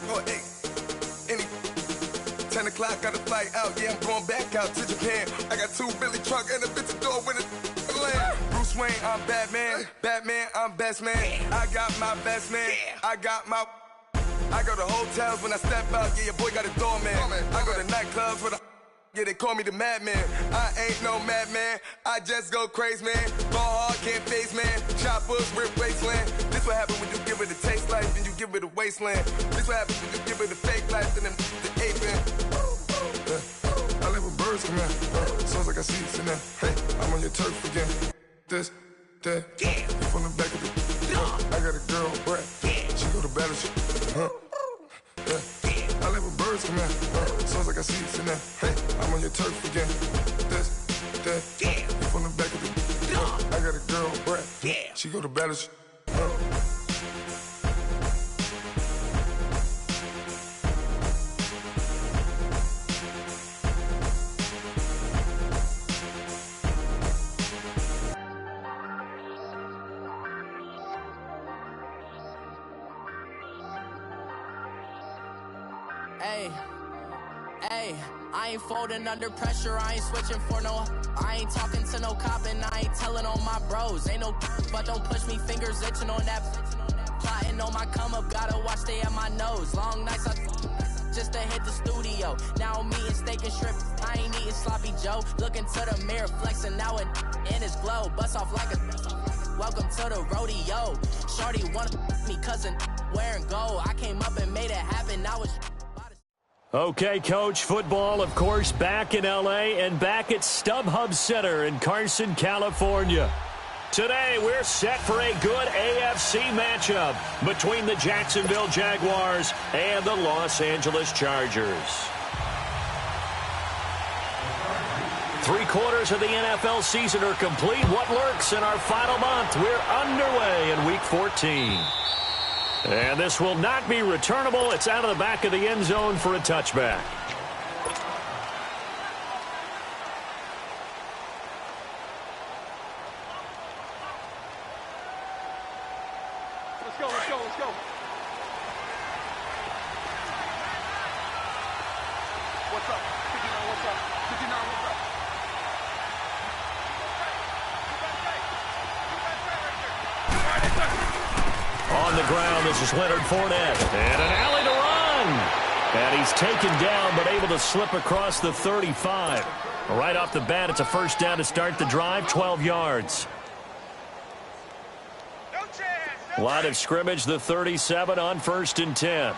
Oh, hey, any 10 o'clock, got a flight out. Yeah, I'm going back out to Japan. I got 2 Billy truck and a bitch door with a land. Bruce Wayne, I'm Batman. Batman, I'm best man. I got my best man. I go to hotels when I step out. Yeah, your boy got a doorman. I go to nightclubs with a. Yeah, they call me the madman. I ain't no madman. I just go crazy, man. Ball hard, can't face, man. Choppers, rip wasteland. This what happens when you give it a taste life, then you give it a wasteland. This what happens when you give it a fake life, and then the ape in. I live with birds come in. Sounds like I see it in there. Hey, I'm on your turf again. This, that. You from the back of the. I got a girl, Brad. She go to battle. I live with birds come in. Sounds like I see it in there. Hey, I'm on your turf again. This, that. You from the back of the. I got a girl, Brad. She go to battle. Hey, I ain't folding under pressure, I ain't switching for no. I ain't talking to no cop and I ain't telling on my bros. Ain't no but don't push me, fingers itching on that. Plotting on my come up, gotta watch stay at my nose. Long nights just to hit the studio. Now I'm eating steak and shrimp, I ain't eating sloppy Joe. Looking to the mirror, flexing now it in his glow. Bust off like a welcome to the rodeo. Shorty wanted me cousin wearing gold. I came up and made it happen, now it's. Okay, Coach, football, of course, back in L.A. and back at StubHub Center in Carson, California. Today, we're set for a good AFC matchup between the Jacksonville Jaguars and the Los Angeles Chargers. 3/4 of the NFL season are complete. What lurks in our final month? We're underway in Week 14. And this will not be returnable. It's out of the back of the end zone for a touchback. Let's go, let's go, let's go. What's up? 59, what's up? 59, what's up? On the ground, this is Leonard Fournette. And an alley to run. And he's taken down, but able to slip across the 35. Right off the bat, it's a first down to start the drive, 12 yards. Line of scrimmage, the 37 on 1st and 10.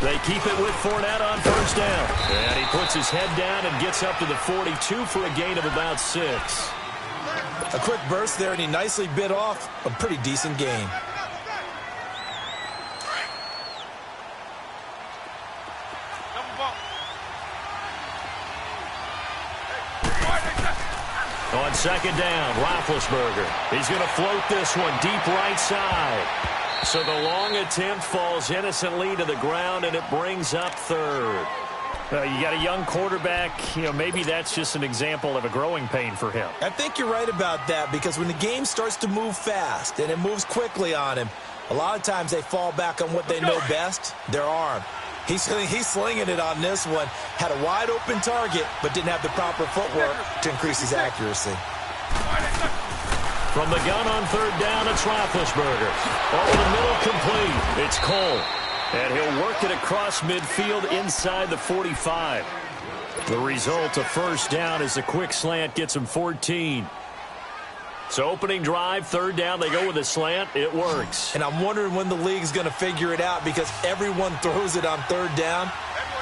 They keep it with Fournette on 1st down. And he puts his head down and gets up to the 42 for a gain of about 6. A quick burst there, and he nicely bit off a pretty decent gain. On 2nd down, Roethlisberger. He's going to float this one deep right side. So the long attempt falls innocently to the ground, and it brings up 3rd. You got a young quarterback. Maybe that's just an example of a growing pain for him. I think you're right about that, because when the game starts to move fast and it moves quickly on him, a lot of times they fall back on what they know best, their arm. He's slinging it on this one. Had a wide open target, but didn't have the proper footwork to increase his accuracy. From the gun on 3rd down, it's Roethlisberger. Over the middle, complete. It's Cole. And he'll work it across midfield inside the 45. The result, a 1st down, as the quick slant gets him 14. So opening drive, 3rd down, they go with a slant. It works. And I'm wondering when the league's going to figure it out, because everyone throws it on 3rd down.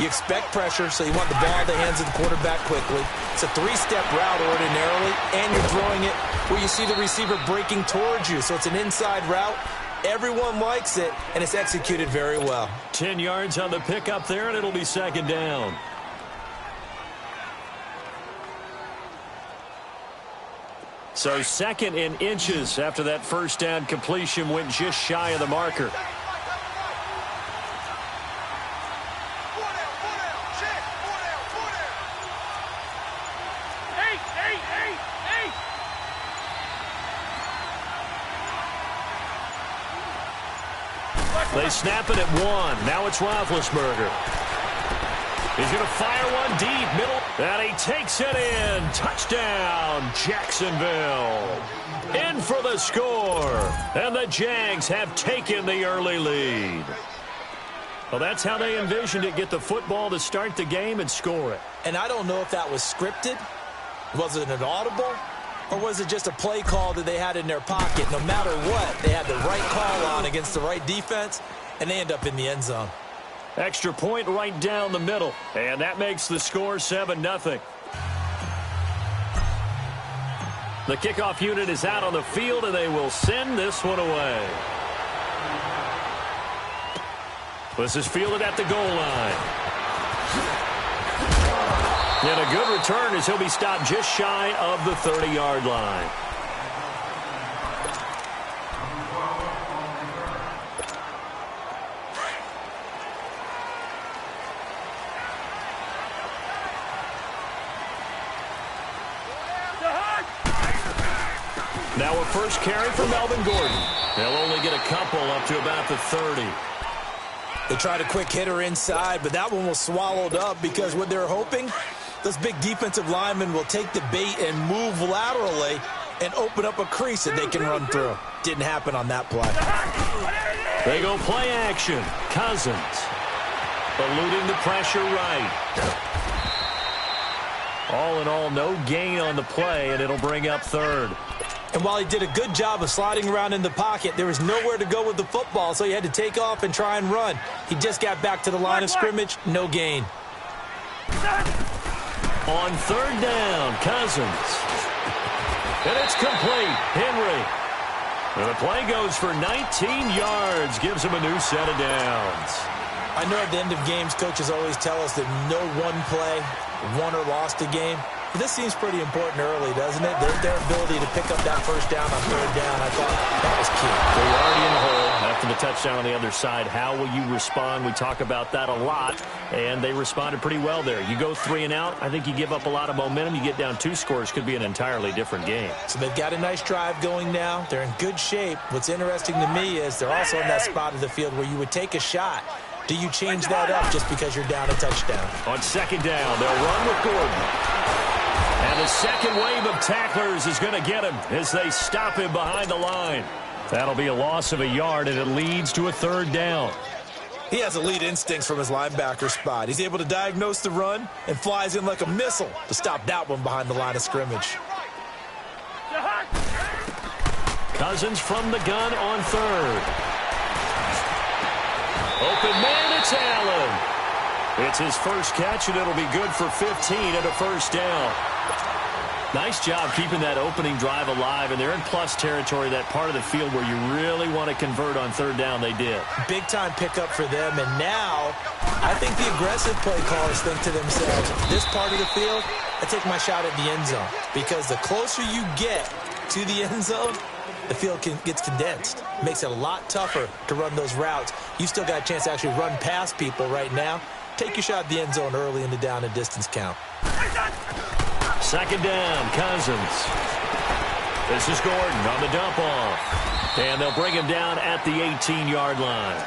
You expect pressure, so you want the ball in the hands of the quarterback quickly. It's a 3-step route ordinarily, and you're throwing it where you see the receiver breaking towards you. So it's an inside route. Everyone likes it, and it's executed very well. 10 yards on the pickup there, and it'll be 2nd down. So 2nd in inches after that 1st down completion went just shy of the marker. They snap it at 1. Now it's Roethlisberger. He's going to fire one deep, middle, and he takes it in. Touchdown, Jacksonville. In for the score, and the Jags have taken the early lead. Well, that's how they envisioned it, get the football to start the game and score it. And I don't know if that was scripted. Was it an audible? Or was it just a play call that they had in their pocket? No matter what, they had the right call on against the right defense, and they end up in the end zone. Extra point right down the middle, and that makes the score 7-0. The kickoff unit is out on the field, and they will send this one away. This is fielded at the goal line. And a good return as he'll be stopped just shy of the 30-yard line. Now a first carry for Melvin Gordon. They'll only get a couple up to about the 30. They tried a quick hitter inside, but that one was swallowed up because what they're hoping, those big defensive linemen will take the bait and move laterally and open up a crease that they can run through. Didn't happen on that play. They go play action. Cousins eluding the pressure right. All in all, no gain on the play, and it'll bring up third. And while he did a good job of sliding around in the pocket, there was nowhere to go with the football, so he had to take off and try and run. He just got back to the line of scrimmage, no gain. On third down, Cousins. And it's complete. Henry. And the play goes for 19 yards, gives him a new set of downs. I know at the end of games, coaches always tell us that no one play won or lost a game. But this seems pretty important early, doesn't it? Their ability to pick up that first down on third down, I thought that was key. Well, you're already in the hole after the touchdown on the other side. How will you respond? We talk about that a lot, and they responded pretty well there. You go 3 and out, I think you give up a lot of momentum. You get down 2 scores, could be an entirely different game. So they've got a nice drive going now. They're in good shape. What's interesting to me is they're also in that spot of the field where you would take a shot. Do you change that up just because you're down a touchdown? On second down, they'll run with Gordon. And the second wave of tacklers is going to get him as they stop him behind the line. That'll be a loss of a yard, and it leads to a third down. He has elite instincts from his linebacker spot. He's able to diagnose the run and flies in like a missile to stop that one behind the line of scrimmage. Cousins from the gun on third. Open man, it's Allen. It's his first catch, and it'll be good for 15 and a first down. Nice job keeping that opening drive alive, and they're in plus territory, that part of the field where you really want to convert on third down. They did. Big-time pickup for them, and now I think the aggressive play callers think to themselves, this part of the field, I take my shot at the end zone, because the closer you get to the end zone, the field gets condensed. Makes it a lot tougher to run those routes. You still got a chance to actually run past people right now. Take your shot at the end zone early in the down and distance count. Second down, Cousins. This is Gordon on the dump off. And they'll bring him down at the 18-yard line.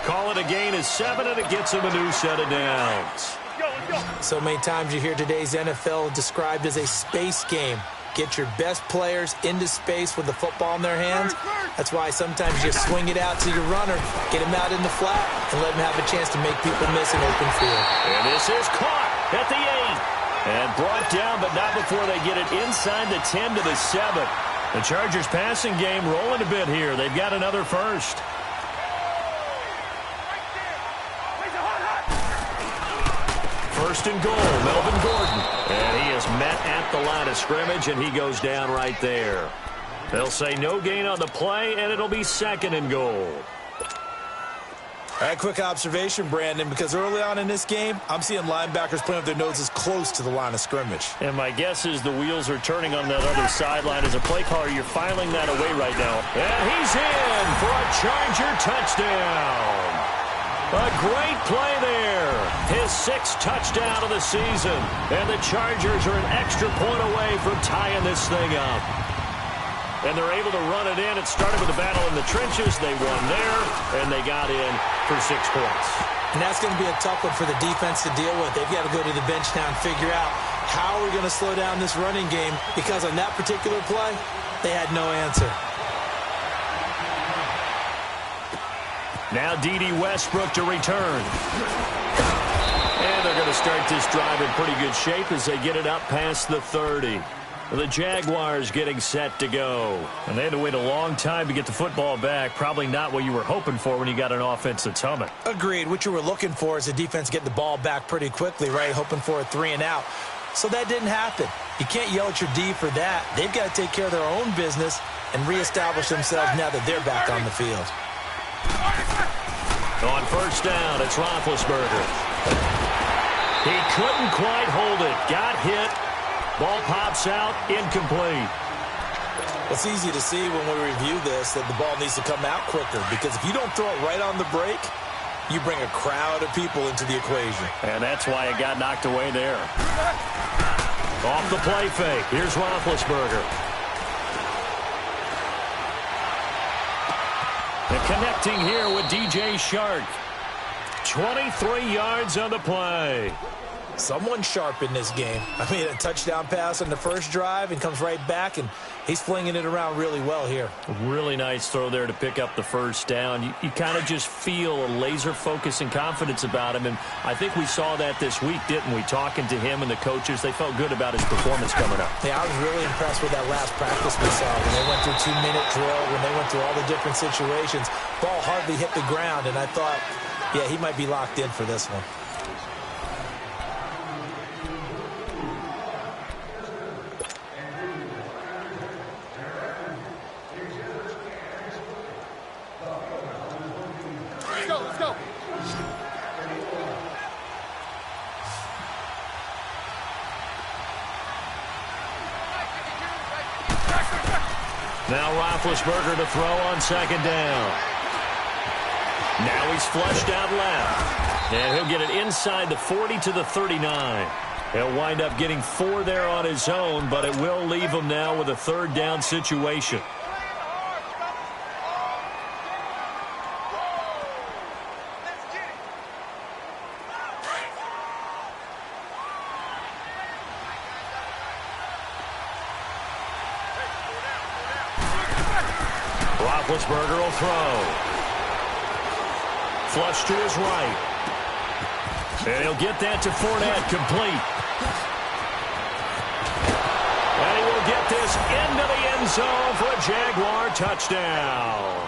Call it a gain of 7, and it gets him a new set of downs. So many times you hear today's NFL described as a space game. Get your best players into space with the football in their hands. That's why sometimes you swing it out to your runner, get him out in the flat, and let him have a chance to make people miss an open field. And this is caught at the 8. And brought down, but not before they get it inside the 10 to the 7. The Chargers passing game rolling a bit here. They've got another first. First and goal, Melvin Gordon. And he is met at the line of scrimmage, and he goes down right there. They'll say no gain on the play, and it'll be second and goal. All right, quick observation, Brandon, because early on in this game, I'm seeing linebackers putting up their noses close to the line of scrimmage. And my guess is the wheels are turning on that other sideline. As a play caller, you're filing that away right now. And he's in for a Charger touchdown. A great play there. His 6th touchdown of the season. And the Chargers are an extra point away from tying this thing up. and they're able to run it in. It started with a battle in the trenches. They won there, and they got in for 6 points. And that's going to be a tough one for the defense to deal with. They've got to go to the bench now and figure out how are we going to slow down this running game, because on that particular play, they had no answer. Now D.D. Westbrook to return. And they're going to start this drive in pretty good shape as they get it up past the 30. The Jaguars getting set to go. And they had to wait a long time to get the football back. Probably not what you were hoping for when you got an offense that's humming. Agreed. What you were looking for is the defense getting the ball back pretty quickly, right? Hoping for a 3-and-out. So that didn't happen. You can't yell at your D for that. They've got to take care of their own business and reestablish themselves now that they're back on the field. On first down, it's Roethlisberger. He couldn't quite hold it. Got hit. Ball pops out, incomplete. It's easy to see when we review this that the ball needs to come out quicker, because if you don't throw it right on the break, you bring a crowd of people into the equation. And that's why it got knocked away there. Off the play fake. Here's Roethlisberger. And connecting here with DJ Shark. 23 yards on the play. Someone sharp in this game. I mean, a touchdown pass on the first drive and comes right back, and he's flinging it around really well here. Really nice throw there to pick up the first down. You kind of just feel a laser focus and confidence about him, and I think we saw that this week, didn't we? Talking to him and the coaches, they felt good about his performance coming up. Yeah, I was really impressed with that last practice we saw when they went through 2-minute drill, when they went through all the different situations. Ball hardly hit the ground, and I thought, yeah, he might be locked in for this one. Now Roethlisberger to throw on second down. Now he's flushed out left. And he'll get it inside the 40 to the 39. He'll wind up getting 4 there on his own, but it will leave him now with a third down situation. Roethlisberger will throw. Flush to his right. And he'll get that to Fournette, complete. And he will get this into the end zone for a Jaguar touchdown.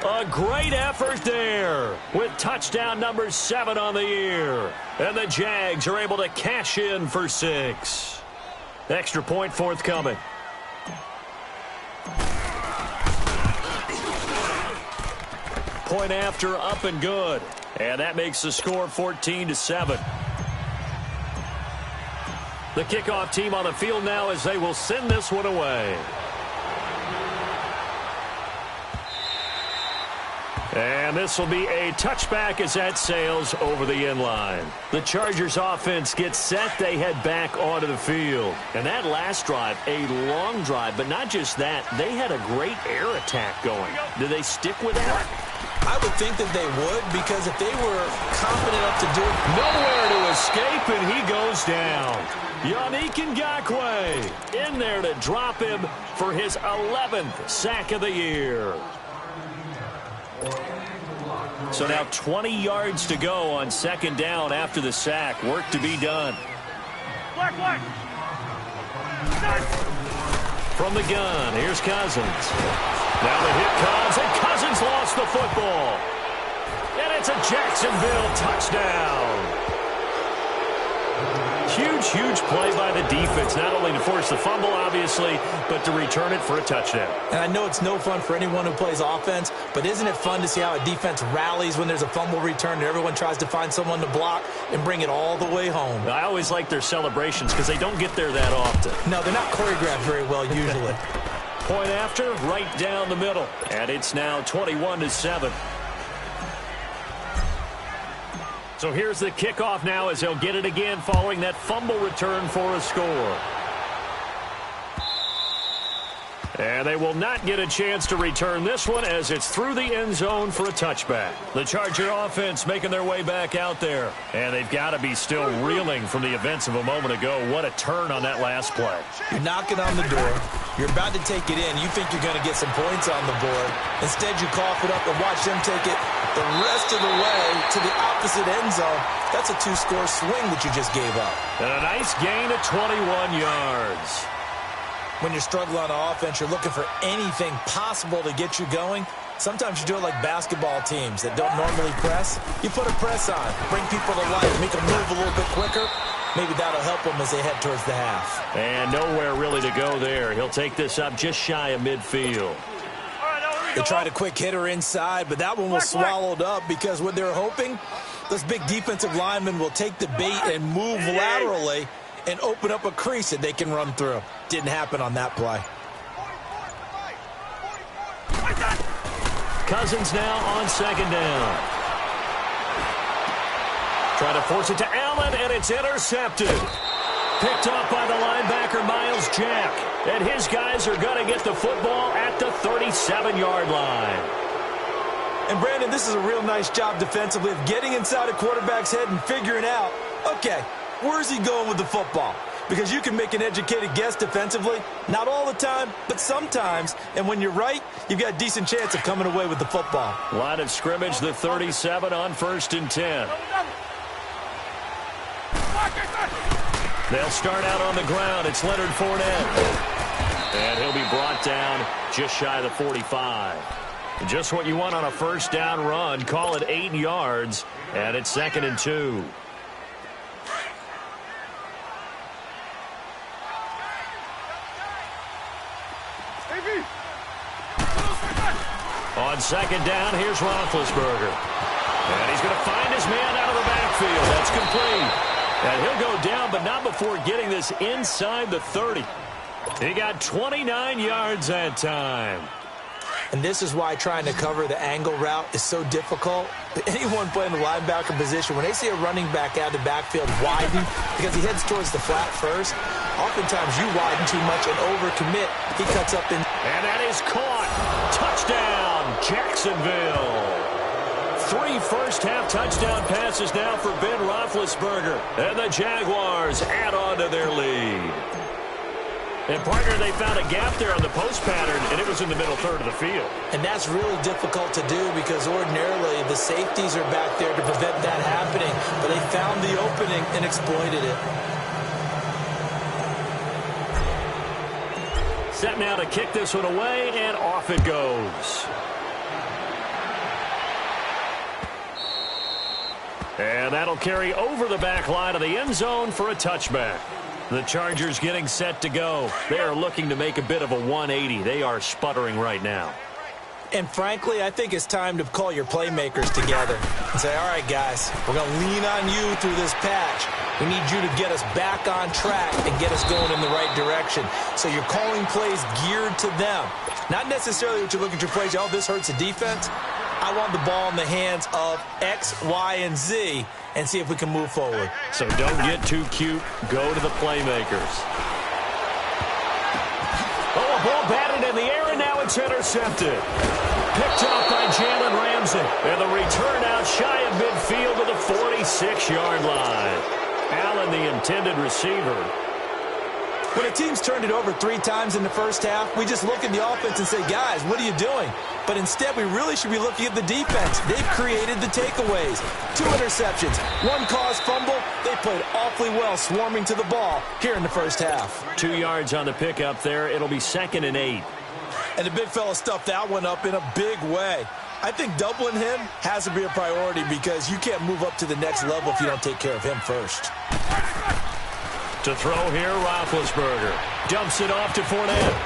A great effort there with touchdown number 7 on the year. And the Jags are able to cash in for 6. Extra point forthcoming. Point after, up and good. And that makes the score 14-7. The kickoff team on the field now as they will send this one away. And this will be a touchback as that sails over the end line. The Chargers offense gets set. They head back onto the field. And that last drive, a long drive, but not just that. They had a great air attack going. Do they stick with that? I would think that they would, because if they were confident enough to do it. Nowhere to escape, and he goes down. Yannick Ngakoue in there to drop him for his 11th sack of the year. So now 20 yards to go on second down after the sack. Work to be done. From the gun, here's Cousins. Now the hit comes, and Cousins lost the football. And it's a Jacksonville touchdown. Huge play by the defense, not only to force the fumble, obviously, but to return it for a touchdown. And I know it's no fun for anyone who plays offense, but isn't it fun to see how a defense rallies when there's a fumble return and everyone tries to find someone to block and bring it all the way home? I always like their celebrations because they don't get there that often. No, they're not choreographed very well usually. Point after, right down the middle. And it's now 21-7. So here's the kickoff now as they'll get it again following that fumble return for a score. And they will not get a chance to return this one as it's through the end zone for a touchback. The Charger offense making their way back out there. And they've got to be still reeling from the events of a moment ago. What a turn on that last play. You're knocking on the door. You're about to take it in. You think you're going to get some points on the board. Instead, you cough it up and watch them take it the rest of the way to the opposite end zone. That's a 2-score swing that you just gave up. And a nice gain of 21 yards. When you're struggling on offense, you're looking for anything possible to get you going. Sometimes you do it like basketball teams that don't normally press. You put a press on, bring people to life, make them move a little bit quicker. Maybe that'll help them as they head towards the half. And nowhere really to go there. He'll take this up just shy of midfield. They tried a quick hitter inside, but that one was swallowed up because what they're hoping, those big defensive linemen will take the bait and move laterally and open up a crease that they can run through. Didn't happen on that play. Cousins now on second down. Trying to force it to Allen, and it's intercepted. Picked up by the linebacker, Miles Jack. And his guys are going to get the football at the 37-yard line. And, Brandon, this is a real nice job defensively of getting inside a quarterback's head and figuring out, okay, where's he going with the football? Because you can make an educated guess defensively. Not all the time, but sometimes. And when you're right, you've got a decent chance of coming away with the football. Line of scrimmage, the 37 on 1st and 10. They'll start out on the ground. It's Leonard Fournette. And he'll be brought down just shy of the 45. Just what you want on a first down run. Call it 8 yards. And it's 2nd and 2. On second down, here's Roethlisberger. And he's going to find his man out of the backfield. That's complete. And he'll go down, but not before getting this inside the 30. He got 29 yards that time. And this is why trying to cover the angle route is so difficult. Anyone playing the linebacker position, when they see a running back out of the backfield widen because he heads towards the flat first, oftentimes you widen too much and overcommit. He cuts up in. And that is caught. Touchdown, Jacksonville. 3 first-half touchdown passes now for Ben Roethlisberger. And the Jaguars add on to their lead. And, partner, they found a gap there on the post pattern, and it was in the middle third of the field. And that's really difficult to do because ordinarily the safeties are back there to prevent that happening. But they found the opening and exploited it. Set now to kick this one away, and off it goes. And that'll carry over the back line of the end zone for a touchback. The Chargers getting set to go. They are looking to make a bit of a 180. They are sputtering right now. And frankly, I think it's time to call your playmakers together and say, all right, guys, we're going to lean on you through this patch. We need you to get us back on track and get us going in the right direction. So you're calling plays geared to them. Not necessarily what you look at your plays, oh, this hurts the defense. I want the ball in the hands of X, Y, and Z and see if we can move forward. So don't get too cute. Go to the playmakers. Oh, a ball batted in the air, and now it's intercepted. Picked up by Jalen Ramsey. And the return out shy of midfield to the 46-yard line. Allen, the intended receiver. When a team's turned it over 3 times in the first half, we just look at the offense and say, guys, what are you doing? But instead, we really should be looking at the defense. They've created the takeaways. 2 interceptions, 1 caused fumble. They played awfully well swarming to the ball here in the first half. 2 yards on the pickup there. It'll be 2nd and 8. And the big fella stuffed that one up in a big way. I think doubling him has to be a priority because you can't move up to the next level if you don't take care of him first. To throw here, Roethlisberger. Dumps it off to Fournette.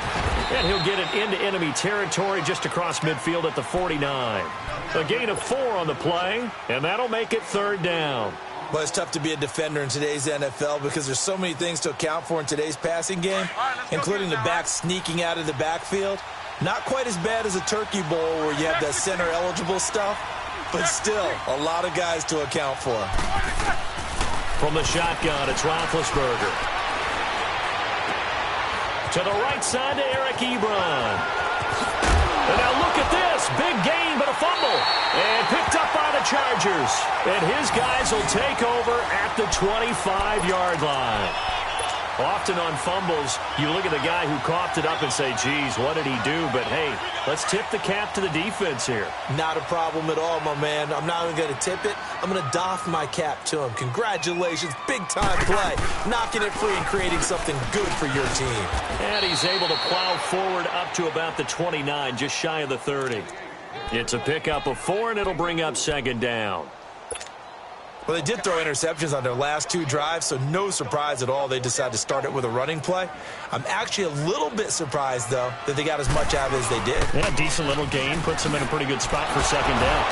And he'll get it into enemy territory just across midfield at the 49. A gain of 4 on the play, and that'll make it 3rd down. Well, it's tough to be a defender in today's NFL because there's so many things to account for in today's passing game, including the back sneaking out of the backfield. Not quite as bad as a turkey bowl where you have that center-eligible stuff, but still a lot of guys to account for. From the shotgun, it's Roethlisberger. To the right side to Eric Ebron. And now look at this. Big gain, but a fumble. And picked up by the Chargers. And his guys will take over at the 25-yard line. Often on fumbles, you look at the guy who coughed it up and say, geez, what did he do? But, hey, let's tip the cap to the defense here. Not a problem at all, my man. I'm not even going to tip it. I'm going to doff my cap to him. Congratulations. Big-time play. Knocking it free and creating something good for your team. And he's able to plow forward up to about the 29, just shy of the 30. It's a pickup of 4, and it'll bring up second down. Well, they did throw interceptions on their last 2 drives, so no surprise at all they decided to start it with a running play. I'm actually a little bit surprised, though, that they got as much out of it as they did. Yeah, decent little gain. Puts them in a pretty good spot for second down.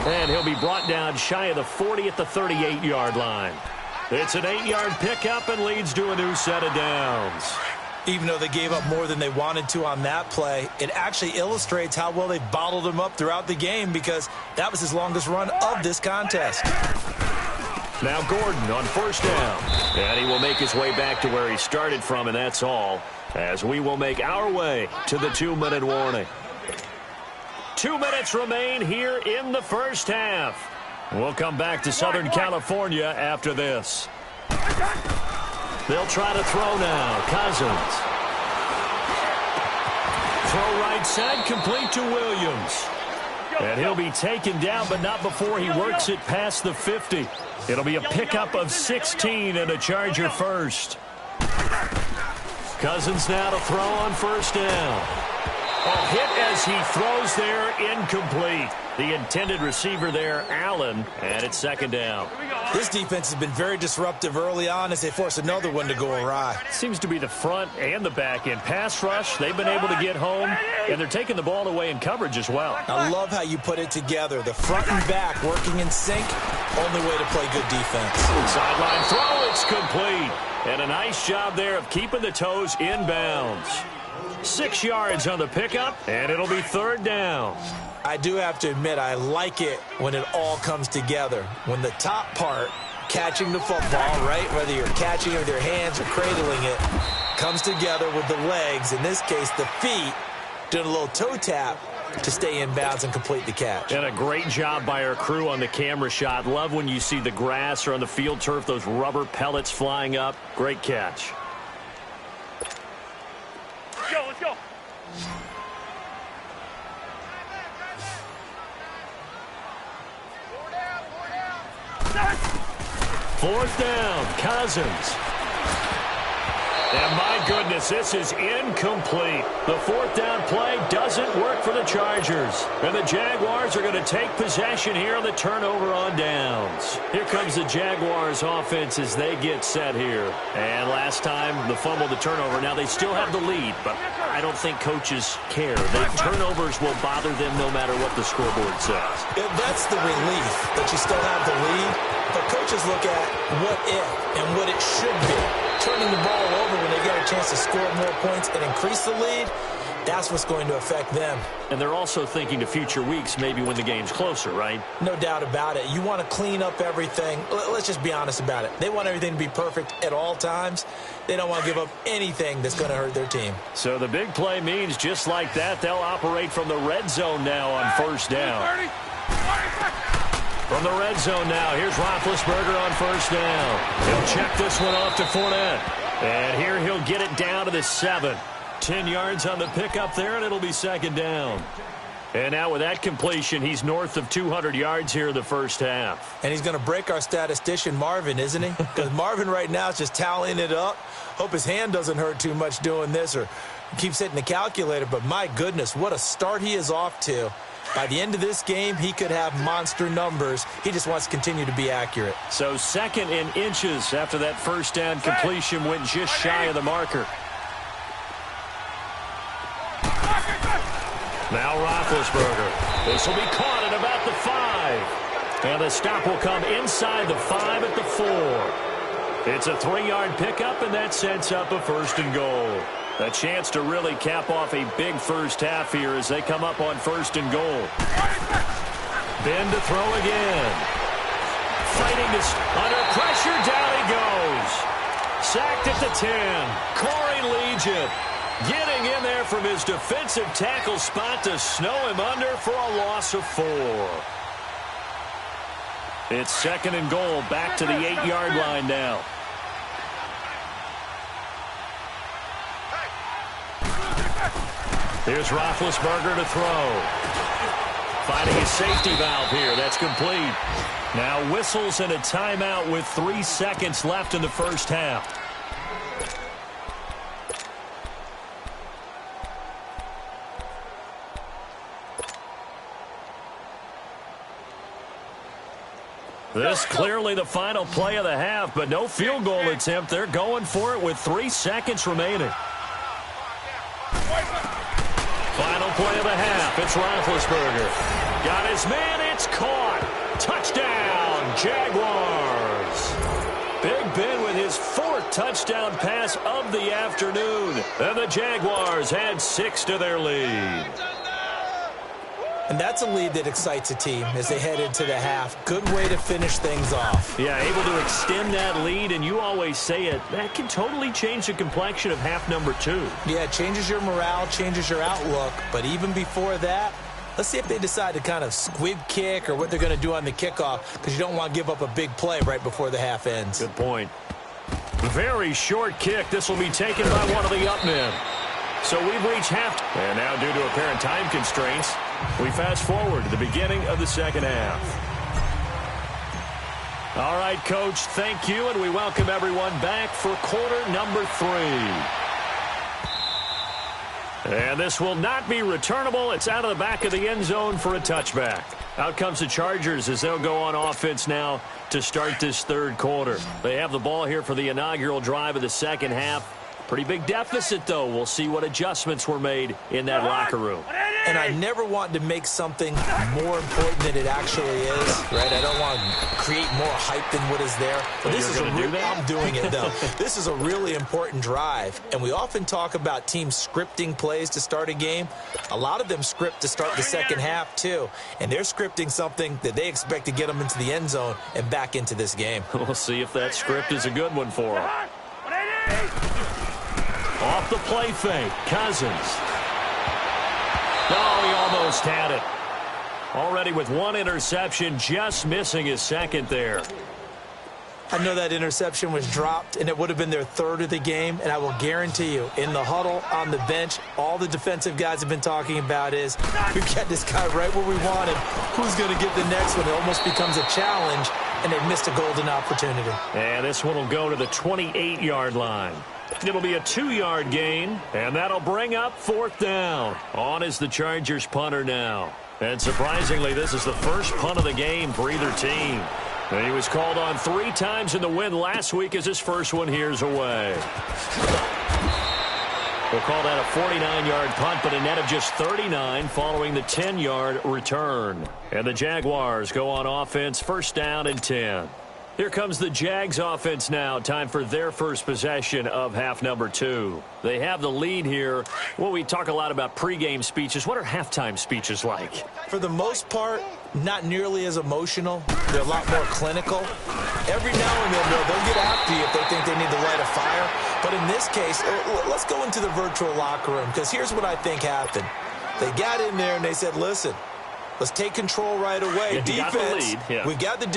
And he'll be brought down shy of the 40 at the 38-yard line. It's an 8-yard pickup and leads to a new set of downs. Even though they gave up more than they wanted to on that play, it actually illustrates how well they bottled him up throughout the game because that was his longest run of this contest. Now Gordon on first down. And he will make his way back to where he started from, and that's all, as we will make our way to the 2-minute warning. 2 minutes remain here in the first half. We'll come back to Southern California after this. They'll try to throw now. Cousins. Throw right side, complete to Williams. And he'll be taken down, but not before he works it past the 50. It'll be a pickup of 16 and a Charger first. Cousins now to throw on first down. A hit as he throws there, incomplete. The intended receiver there, Allen, and it's second down. This defense has been very disruptive early on as they force another one to go awry. Seems to be the front and the back end. Pass rush, they've been able to get home, and they're taking the ball away in coverage as well. I love how you put it together. The front and back working in sync, only way to play good defense. Sideline throw, it's complete. And a nice job there of keeping the toes inbounds. 6 yards on the pickup, and it'll be third down. I do have to admit, I like it when it all comes together. When the top part, catching the football, right, whether you're catching it with your hands or cradling it, comes together with the legs, in this case the feet, doing a little toe tap to stay in bounds and complete the catch. And a great job by our crew on the camera shot. Love when you see the grass or on the field turf, those rubber pellets flying up. Great catch. Let's go. Fourth down, Cousins. And my goodness, this is incomplete. The fourth down play doesn't work for the Chargers. And the Jaguars are going to take possession here on the turnover on downs. Here comes the Jaguars offense as they get set here. And last time, the fumble, the turnover. Now they still have the lead, but I don't think coaches care. The turnovers will bother them no matter what the scoreboard says. That's the relief that you still have the lead. But coaches look at what if and what it should be. Turning the ball over when they get a chance to score more points and increase the lead, that's what's going to affect them. And they're also thinking to future weeks, maybe when the game's closer, right? No doubt about it. You want to clean up everything. Let's just be honest about it. They want everything to be perfect at all times. They don't want to give up anything that's going to hurt their team. So the big play means just like that, they'll operate from the red zone now on first down. From the red zone now, here's Roethlisberger on first down. He'll check this one off to Fournette. And here he'll get it down to the 7. 10 yards on the pickup there, and it'll be second down. And now with that completion, he's north of 200 yards here in the first half. And he's going to break our statistician, Marvin, isn't he? Because Marvin right now is just tallying it up. Hope his hand doesn't hurt too much doing this or keeps hitting the calculator. But my goodness, what a start he is off to. By the end of this game, he could have monster numbers. He just wants to continue to be accurate. So second in inches after that first down completion went just shy of the marker. Now Roethlisberger. This will be caught at about the 5. And the stop will come inside the 5 at the 4. It's a 3-yard pickup, and that sets up a first and goal. A chance to really cap off a big first half here as they come up on first and goal. Ben to throw again. Fighting this under pressure. Down he goes. Sacked at the 10. Corey Legion getting in there from his defensive tackle spot to snow him under for a loss of 4. It's 2nd and goal, back to the 8-yard line now. Here's Roethlisberger to throw. Finding his safety valve here. That's complete. Now whistles and a timeout with 3 seconds left in the first half. This clearly the final play of the half, but no field goal attempt. They're going for it with 3 seconds remaining. Final play of the half. It's Roethlisberger. Got his man. It's caught. Touchdown, Jaguars. Big Ben with his 4th touchdown pass of the afternoon. And the Jaguars add 6 to their lead. And that's a lead that excites a team as they head into the half. Good way to finish things off. Yeah, able to extend that lead, and you always say it, that can totally change the complexion of half number 2. Yeah, it changes your morale, changes your outlook. But even before that, let's see if they decide to kind of squib kick or what they're going to do on the kickoff, because you don't want to give up a big play right before the half ends. Good point. Very short kick. This will be taken by one of the up men. So we've reached half. And now due to apparent time constraints, we fast forward to the beginning of the second half. All right, Coach, thank you, and we welcome everyone back for quarter number 3. And this will not be returnable. It's out of the back of the end zone for a touchback. Out comes the Chargers as they'll go on offense now to start this third quarter. They have the ball here for the inaugural drive of the second half. Pretty big deficit, though. We'll see what adjustments were made in that locker room. And I never want to make something more important than it actually is, right? I don't want to create more hype than what is there. But this is I'm doing it, though. This is a really important drive. And we often talk about teams scripting plays to start a game. A lot of them script to start the second half, too. And they're scripting something that they expect to get them into the end zone and back into this game. We'll see if that script is a good one for them. Off the play fake, Cousins. Oh, he almost had it. Already with 1 interception, just missing his 2nd there. I know that interception was dropped, and it would have been their 3rd of the game, and I will guarantee you, in the huddle, on the bench, all the defensive guys have been talking about is, we got this guy right where we want him. Who's going to get the next one? It almost becomes a challenge, and they missed a golden opportunity. And this one will go to the 28-yard line. It'll be a 2-yard gain, and that'll bring up 4th down. On is the Chargers punter now. And surprisingly, this is the first punt of the game for either team. And he was called on 3 times in the win last week as his first one here's away. We'll call that a 49-yard punt, but a net of just 39 following the 10-yard return. And the Jaguars go on offense, 1st down and 10. Here comes the Jags offense now. Time for their first possession of half number 2. They have the lead here. Well, we talk a lot about pregame speeches. What are halftime speeches like? For the most part, not nearly as emotional. They're a lot more clinical. Every now and then, they'll get after you if they think they need to light a fire. But in this case, let's go into the virtual locker room, because here's what I think happened. They got in there and they said, listen, let's take control right away. Yeah, defense, we got the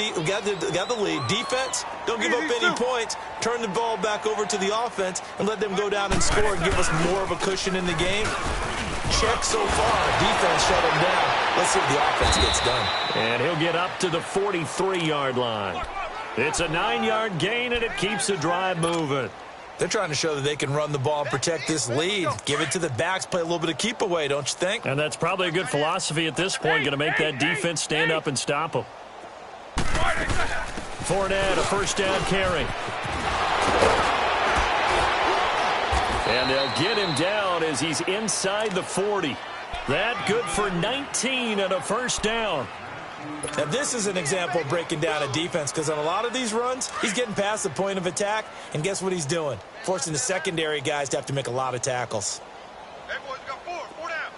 lead. Defense, don't give up any points. Turn the ball back over to the offense and let them go down and score and give us more of a cushion in the game. Check so far. Defense shut them down. Let's see if the offense gets done. And he'll get up to the 43-yard line. It's a 9-yard gain, and it keeps the drive moving. They're trying to show that they can run the ball and protect this lead. Give it to the backs, play a little bit of keep away, don't you think? And that's probably a good philosophy at this point, going to make that defense stand up and stop them. Fournette, a 1st down carry. And they'll get him down as he's inside the 40. That good for 19 and a 1st down. Now, this is an example of breaking down a defense, because on a lot of these runs, he's getting past the point of attack, and guess what he's doing? Forcing the secondary guys to have to make a lot of tackles. Hey, boys, got 4 down.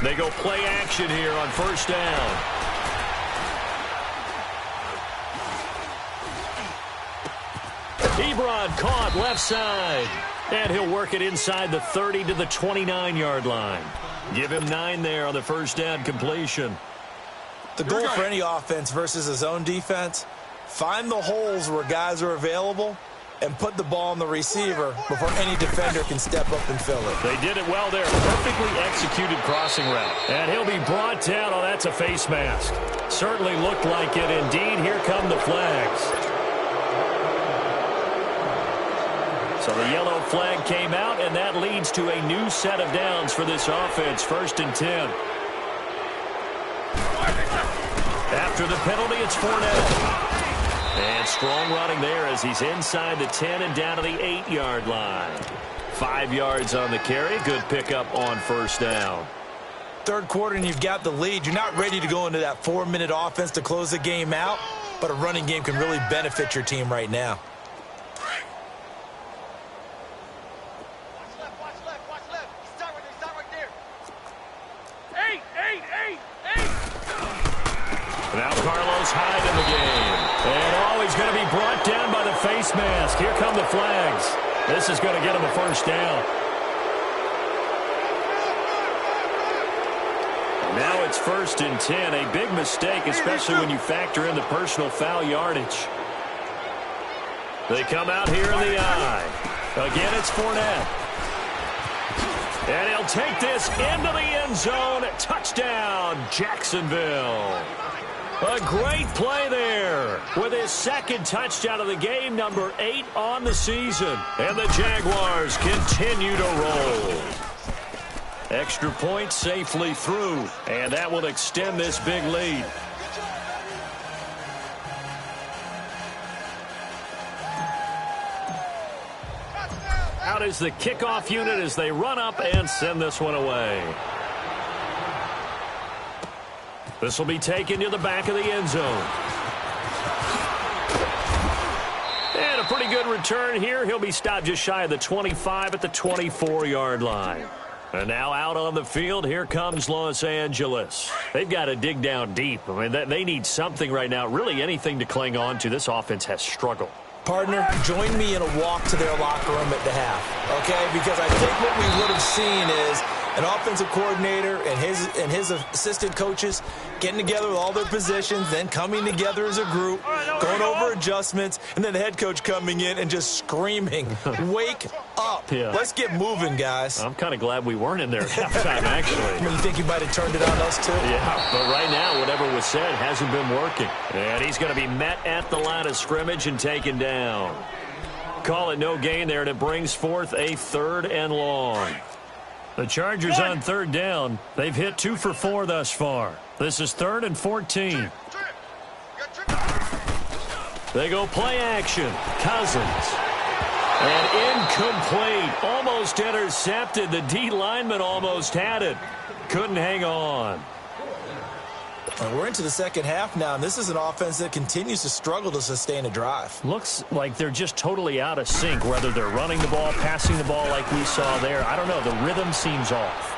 They go play action here on 1st down. Ebron caught left side. And he'll work it inside the 30 to the 29-yard line. Give him 9 there on the first down completion. The goal for any offense versus a zone defense, find the holes where guys are available and put the ball on the receiver before any defender can step up and fill it. They did it well there. Perfectly executed crossing route. And he'll be brought down. Oh, that's a face mask. Certainly looked like it. Indeed, here come the flags. So the yellow flag came out, and that leads to a new set of downs for this offense. 1st and 10. After the penalty, it's Fournette. And strong running there as he's inside the 10 and down to the 8-yard line. 5 yards on the carry. Good pickup on first down. Third quarter and you've got the lead. You're not ready to go into that 4-minute offense to close the game out, but a running game can really benefit your team right now. Now Carlos Hyde in the game. And he's going to be brought down by the face mask. Here come the flags. This is going to get him a first down. Now it's 1st and 10. A big mistake, especially when you factor in the personal foul yardage. They come out here in the eye. Again, it's Fournette. And he'll take this into the end zone. Touchdown, Jacksonville. A great play there with his 2nd touchdown of the game, number 8 on the season. And the Jaguars continue to roll. Extra point safely through, and that will extend this big lead. Out is the kickoff unit as they run up and send this one away. This will be taken to the back of the end zone. And a pretty good return here. He'll be stopped just shy of the 25 at the 24-yard line. And now out on the field, here comes Los Angeles. They've got to dig down deep. I mean, they need something right now, really anything to cling on to. This offense has struggled. Partner, join me in a walk to their locker room at the half, okay? Because I think what we would have seen is an offensive coordinator and his assistant coaches getting together with all their positions, then coming together as a group, going over adjustments, and then the head coach coming in and just screaming, wake up. Yeah. Let's get moving, guys. I'm kind of glad we weren't in there at halftime, actually. I mean, you think you might have turned it on us, too? Yeah, but right now, whatever was said hasn't been working. And he's going to be met at the line of scrimmage and taken down. Call it no gain there, and it brings forth a 3rd and long. The Chargers on 3rd down. They've hit 2 for 4 thus far. This is 3rd and 14. They go play action. Cousins. And incomplete. Almost intercepted. The D lineman almost had it. Couldn't hang on. We're into the second half now, and this is an offense that continues to struggle to sustain a drive. Looks like they're just totally out of sync, whether they're running the ball, passing the ball like we saw there. I don't know. The rhythm seems off.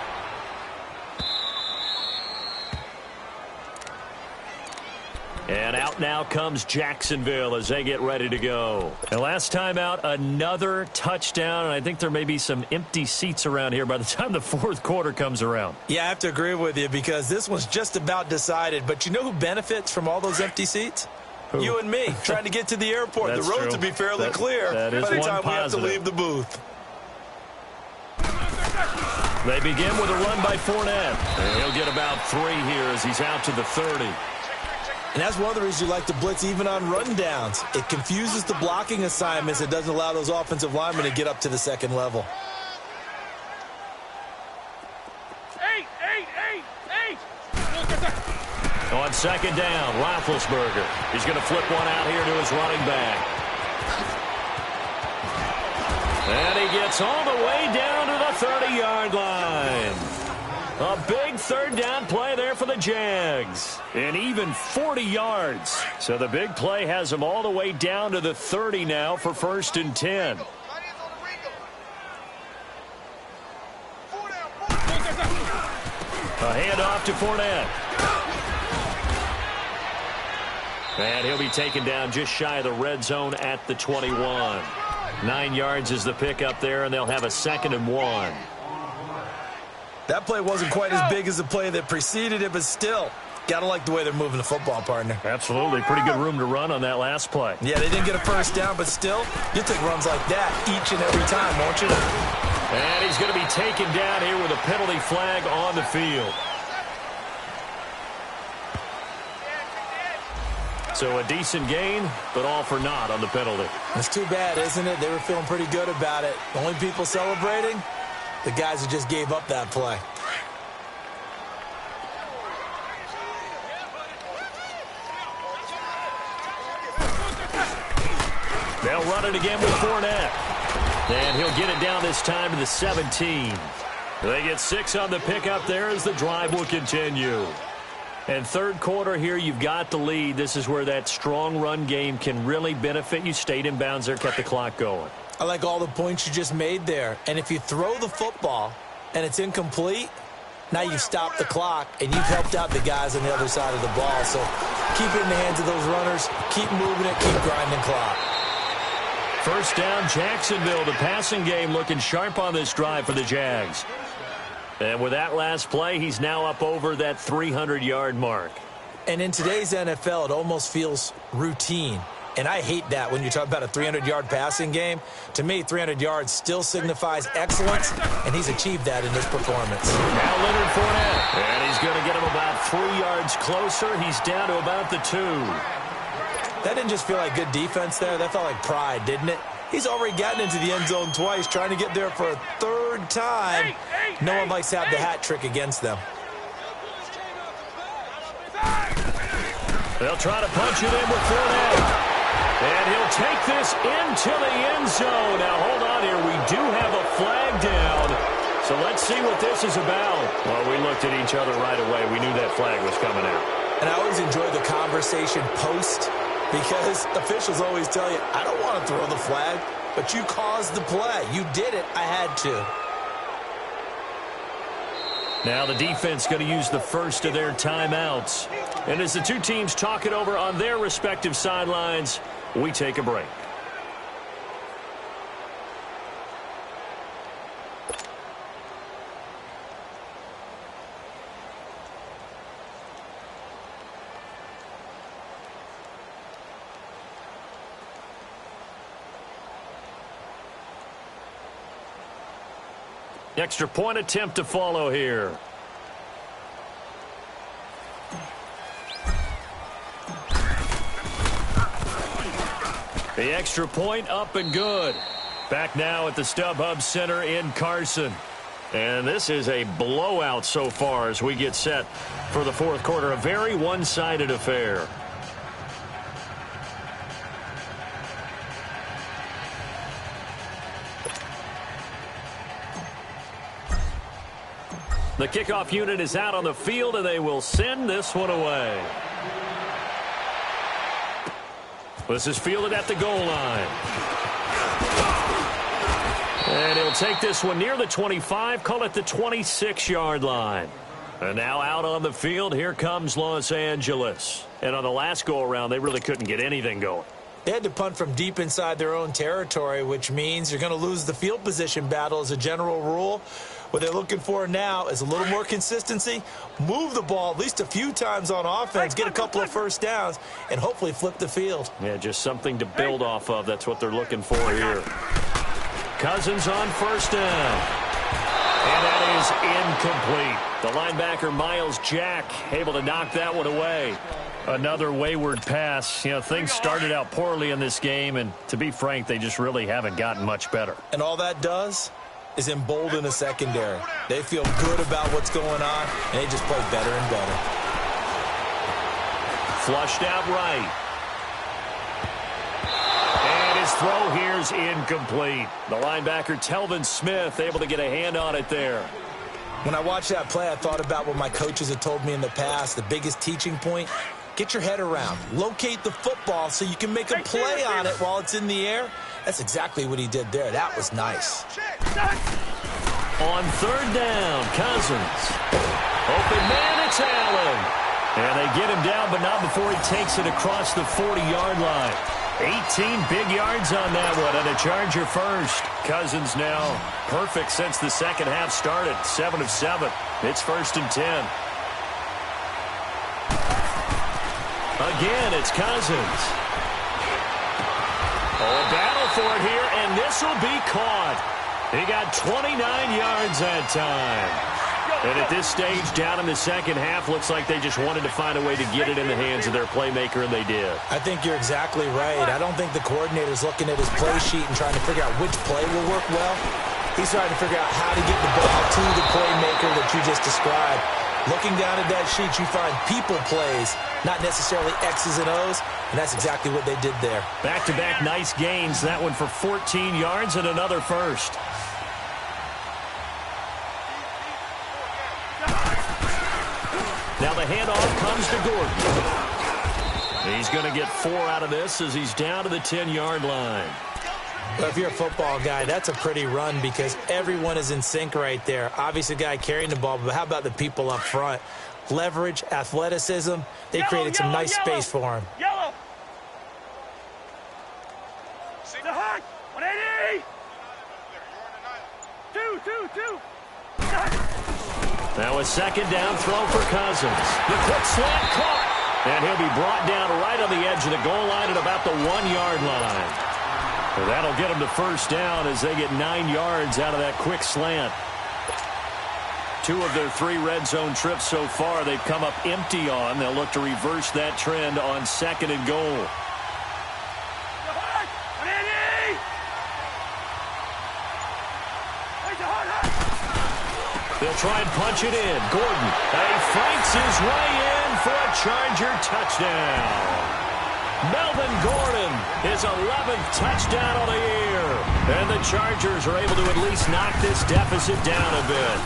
And out now comes Jacksonville as they get ready to go. And last time out, another touchdown. And I think there may be some empty seats around here by the time the 4th quarter comes around. Yeah, I have to agree with you because this one's just about decided. But you know who benefits from all those empty seats? Who? You and me, trying to get to the airport. The roads will be fairly clear by the time we have to leave the booth. They begin with a run by Fournette. And he'll get about 3 here as he's out to the 30. And that's one of the reasons you like to blitz even on run downs. It confuses the blocking assignments. It doesn't allow those offensive linemen to get up to the second level. On 2nd down, Roethlisberger. He's going to flip one out here to his running back. And he gets all the way down to the 30-yard line. A big 3rd down play there for the Jags. And even 40 yards. So the big play has them all the way down to the 30 now for 1st and 10. A handoff to Fournette. And he'll be taken down just shy of the red zone at the 21. 9 yards is the pickup there, and they'll have a 2nd and 1. That play wasn't quite as big as the play that preceded it, but still, got to like the way they're moving the football, partner. Absolutely. Pretty good room to run on that last play. Yeah, they didn't get a first down, but still, you'll take runs like that each and every time, won't you? And he's going to be taken down here with a penalty flag on the field. So a decent gain, but all for naught on the penalty. It's too bad, isn't it? They were feeling pretty good about it. The only people celebrating, the guys who just gave up that play. They'll run it again with Fournette. And he'll get it down this time to the 17. They get 6 on the pickup there as the drive will continue. And third quarter here, you've got the lead. This is where that strong run game can really benefit you. Stayed in bounds there, kept the clock going. I like all the points you just made there. And if you throw the football and it's incomplete, now you've stopped the clock and you've helped out the guys on the other side of the ball. So keep it in the hands of those runners. Keep moving it. Keep grinding clock. First down, Jacksonville. The passing game looking sharp on this drive for the Jags. And with that last play, he's now up over that 300-yard mark. And in today's NFL, it almost feels routine. And I hate that when you talk about a 300-yard passing game. To me, 300 yards still signifies excellence, and he's achieved that in this performance. Now Leonard Fournette. And he's going to get him about 3 yards closer. He's down to about the 2. That didn't just feel like good defense there. That felt like pride, didn't it? He's already gotten into the end zone twice, trying to get there for a third time. No one likes to have the hat trick against them. They'll try to punch it in with Fournette. And he'll take this into the end zone. Now, hold on here. We do have a flag down. So let's see what this is about. Well, we looked at each other right away. We knew that flag was coming out. And I always enjoy the conversation post, because officials always tell you, I don't want to throw the flag, but you caused the play. You did it. I had to. Now the defense going to use the first of their timeouts. And as the two teams talk it over on their respective sidelines, we take a break. Extra point attempt to follow here. The extra point up and good. Back now at the StubHub Center in Carson. And this is a blowout so far as we get set for the fourth quarter. A very one-sided affair. The kickoff unit is out on the field, and they will send this one away. This is fielded at the goal line. And he'll take this one near the 25, call it the 26-yard line. And now out on the field, here comes Los Angeles. And on the last go-around, they really couldn't get anything going. They had to punt from deep inside their own territory, which means you're going to lose the field position battle as a general rule. What they're looking for now is a little more consistency, move the ball at least a few times on offense, get a couple of first downs, and hopefully flip the field. Yeah, just something to build off of. That's what they're looking for here. Cousins on first down. And that is incomplete. The linebacker, Miles Jack, able to knock that one away. Another wayward pass. You know, things started out poorly in this game, and to be frank, they just really haven't gotten much better. And all that does is embolden the secondary. They feel good about what's going on, and they just play better and better. Flushed out right. And his throw here is incomplete. The linebacker, Telvin Smith, able to get a hand on it there. When I watched that play, I thought about what my coaches had told me in the past. The biggest teaching point, get your head around. Locate the football so you can make a play on it while it's in the air. That's exactly what he did there. That was nice. On third down, Cousins. Open man, it's Allen. And they get him down, but not before he takes it across the 40-yard line. 18 big yards on that one, and a Charger first. Cousins now perfect since the second half started. 7 of 7. It's 1st and 10. Again, it's Cousins. Oh, a battle for it here, and this will be caught. He got 29 yards that time. And at this stage, down in the second half, looks like they just wanted to find a way to get it in the hands of their playmaker, and they did. I think you're exactly right. I don't think the coordinator's looking at his play sheet and trying to figure out which play will work well. He's trying to figure out how to get the ball to the playmaker that you just described. Looking down at that sheet, you find people plays, not necessarily X's and O's, and that's exactly what they did there. Back-to-back nice gains. That one for 14 yards and another first. Now the handoff comes to Gordon. He's going to get 4 out of this as he's down to the 10-yard line. Well, if you're a football guy, that's a pretty run because everyone is in sync right there. Obviously, the guy carrying the ball, but how about the people up front? Leverage, athleticism, they created some nice space for him. Yellow. See the hut. 180. 2. Now a second down throw for Cousins. The quick slant caught. And he'll be brought down right on the edge of the goal line at about the 1-yard line. So that'll get them to first down as they get 9 yards out of that quick slant. 2 of their 3 red zone trips so far they've come up empty on. They'll look to reverse that trend on 2nd and goal. They'll try and punch it in. Gordon, he flanks his way in for a Charger touchdown. Melvin Gordon, his 11th touchdown of the year. And the Chargers are able to at least knock this deficit down a bit.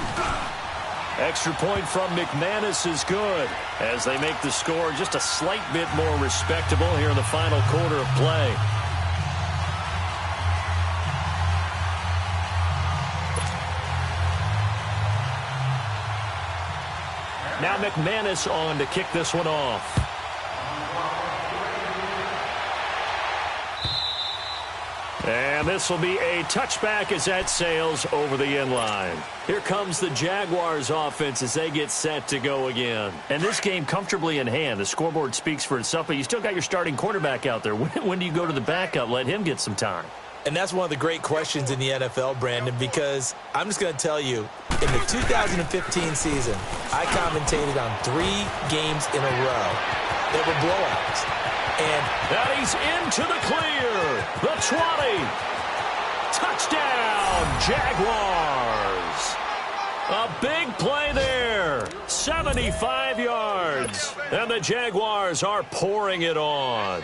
Extra point from McManus is good as they make the score just a slight bit more respectable here in the final quarter of play. Now McManus on to kick this one off. And this will be a touchback as that sails over the end line. Here comes the Jaguars offense as they get set to go again. And this game comfortably in hand. The scoreboard speaks for itself, but you still got your starting quarterback out there. When do you go to the backup? Let him get some time. And that's one of the great questions in the NFL, Brandon, because I'm just going to tell you, in the 2015 season, I commentated on 3 games in a row. They were blowouts. And he's into the clear. The 20. Touchdown, Jaguars. A big play there. 75 yards. And the Jaguars are pouring it on.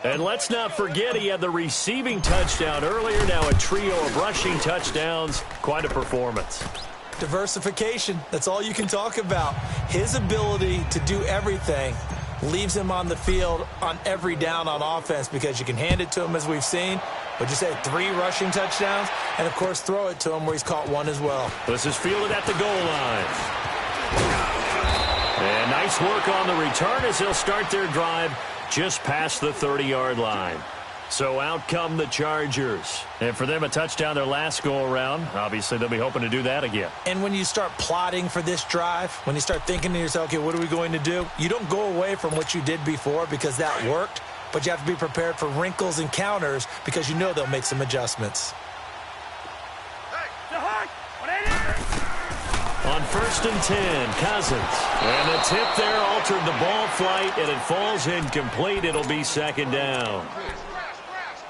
And let's not forget he had the receiving touchdown earlier. Now a trio of rushing touchdowns. Quite a performance. Diversification. That's all you can talk about. His ability to do everything leaves him on the field on every down on offense because you can hand it to him as we've seen. But you say 3 rushing touchdowns and, of course, throw it to him where he's caught 1 as well. This is fielded at the goal line. And nice work on the return as they'll start their drive just past the 30-yard line. So out come the Chargers. And for them, a touchdown their last go-around. Obviously, they'll be hoping to do that again. And when you start plotting for this drive, when you start thinking to yourself, okay, what are we going to do? You don't go away from what you did before because that worked, but you have to be prepared for wrinkles and counters because you know they'll make some adjustments. On 1st and 10, Cousins. And the tip there altered the ball flight, and it falls incomplete. It'll be 2nd down.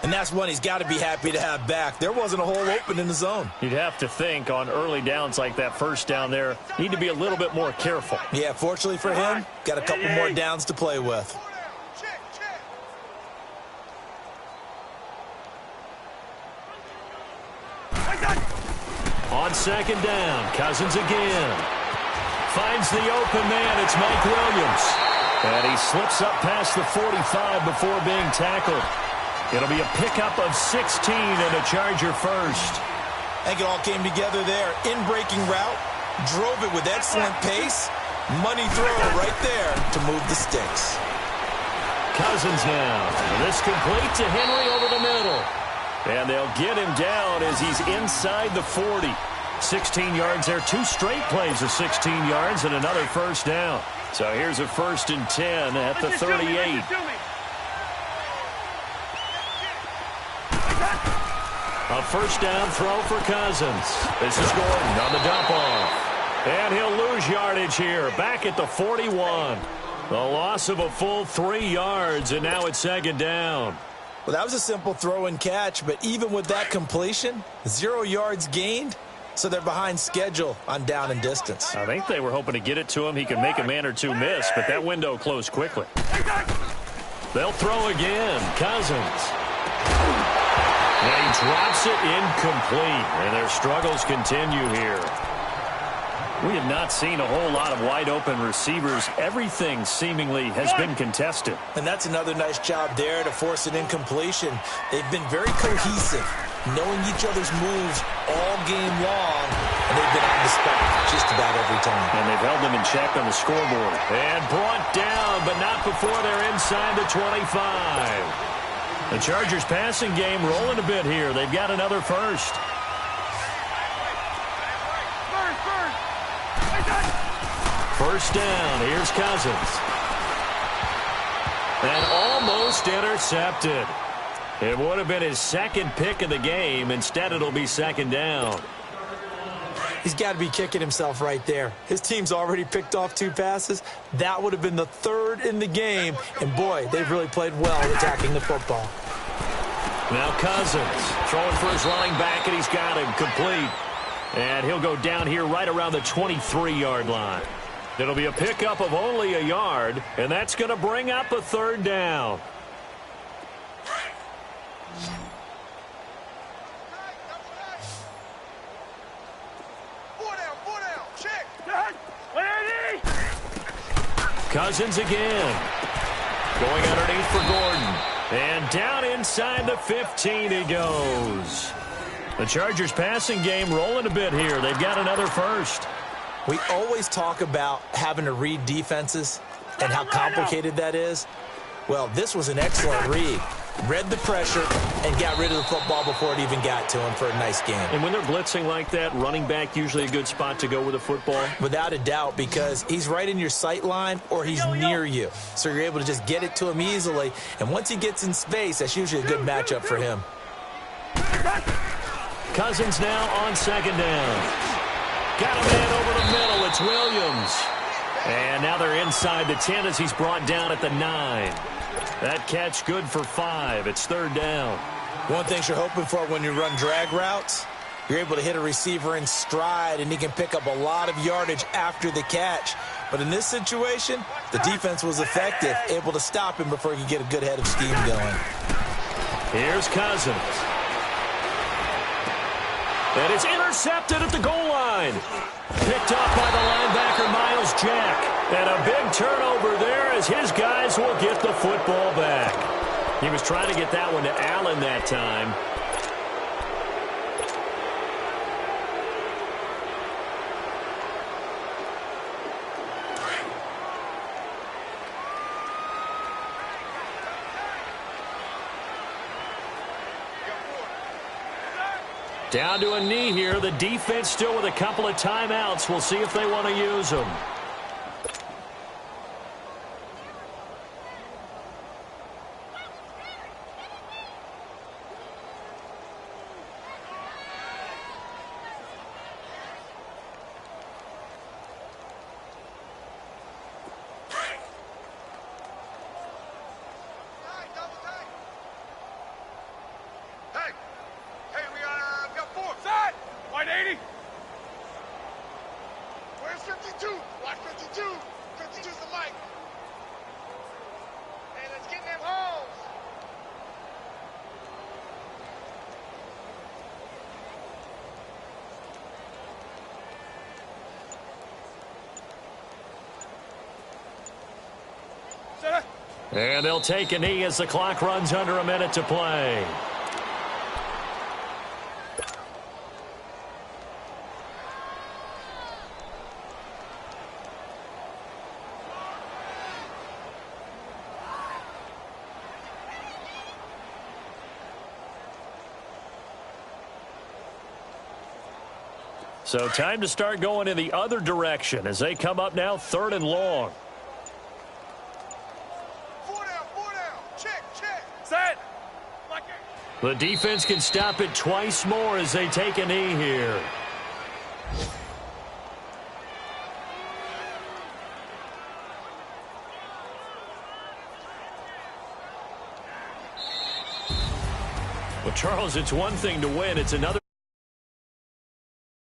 And that's one he's got to be happy to have back. There wasn't a hole open in the zone. You'd have to think on early downs like that first down there, need to be a little bit more careful. Yeah, fortunately for him, got a couple more downs to play with. On 2nd down, Cousins again. Finds the open man. It's Mike Williams. And he slips up past the 45 before being tackled. It'll be a pickup of 16 and a Charger first. I think it all came together there. In-breaking route, drove it with excellent pace. Money throw right there to move the sticks. Cousins now. And this complete to Henry over the middle. And they'll get him down as he's inside the 40. 16 yards there. 2 straight plays of 16 yards and another first down. So here's a 1st and 10 at the 38. A first down throw for Cousins. This is Gordon on the dump off. And he'll lose yardage here. Back at the 41. The loss of a full 3 yards, and now it's 2nd down. Well, that was a simple throw and catch, but even with that completion, 0 yards gained, so they're behind schedule on down and distance. I think they were hoping to get it to him. He could make a man or two miss, but that window closed quickly. They'll throw again. Cousins. And he drops it incomplete, and their struggles continue here. We have not seen a whole lot of wide-open receivers. Everything seemingly has been contested. And that's another nice job there to force an incompletion. They've been very cohesive, knowing each other's moves all game long, and they've been on the spot just about every time. And they've held them in check on the scoreboard. And brought down, but not before they're inside the 25. The Chargers passing game rolling a bit here. They've got another first. First down. Here's Cousins. And almost intercepted. It would have been his 2nd pick of the game. Instead, it'll be 2nd down. He's got to be kicking himself right there. His team's already picked off 2 passes. That would have been the 3rd in the game. And, boy, they've really played well attacking the football. Now Cousins throwing for his running back, and he's got him complete. And he'll go down here right around the 23-yard line. It'll be a pickup of only a yard, and that's going to bring up a 3rd down. Cousins again. Going underneath for Gordon. And down inside the 15 he goes. The Chargers passing game rolling a bit here. They've got another first. We always talk about having to read defenses and how complicated that is. Well, this was an excellent read. Read the pressure and got rid of the football before it even got to him for a nice game. And when they're blitzing like that, running back usually a good spot to go with a football? Without a doubt, because he's right in your sight line or he's near you. So you're able to just get it to him easily. And once he gets in space, that's usually a good matchup for him. Cousins now on 2nd down. Got a man over the middle. It's Williams. And now they're inside the 10 as he's brought down at the 9. That catch good for 5. It's 3rd down. One thing you're hoping for when you run drag routes, you're able to hit a receiver in stride, and he can pick up a lot of yardage after the catch. But in this situation, the defense was effective, able to stop him before he could get a good head of steam going. Here's Cousins. And it's intercepted at the goal line. Picked up by the linebacker, Miles Jack. And a big turnover there as his guys will get the football back. He was trying to get that one to Allen that time. Down to a knee here. The defense still with a couple of timeouts. We'll see if they want to use them. And they'll take a knee as the clock runs under a minute to play. So time to start going in the other direction as they come up now 3rd and long. 4 down, 4 down. Check, check. Set. Like it. The defense can stop it twice more as they take a knee here. Well, Charles, it's one thing to win. It's another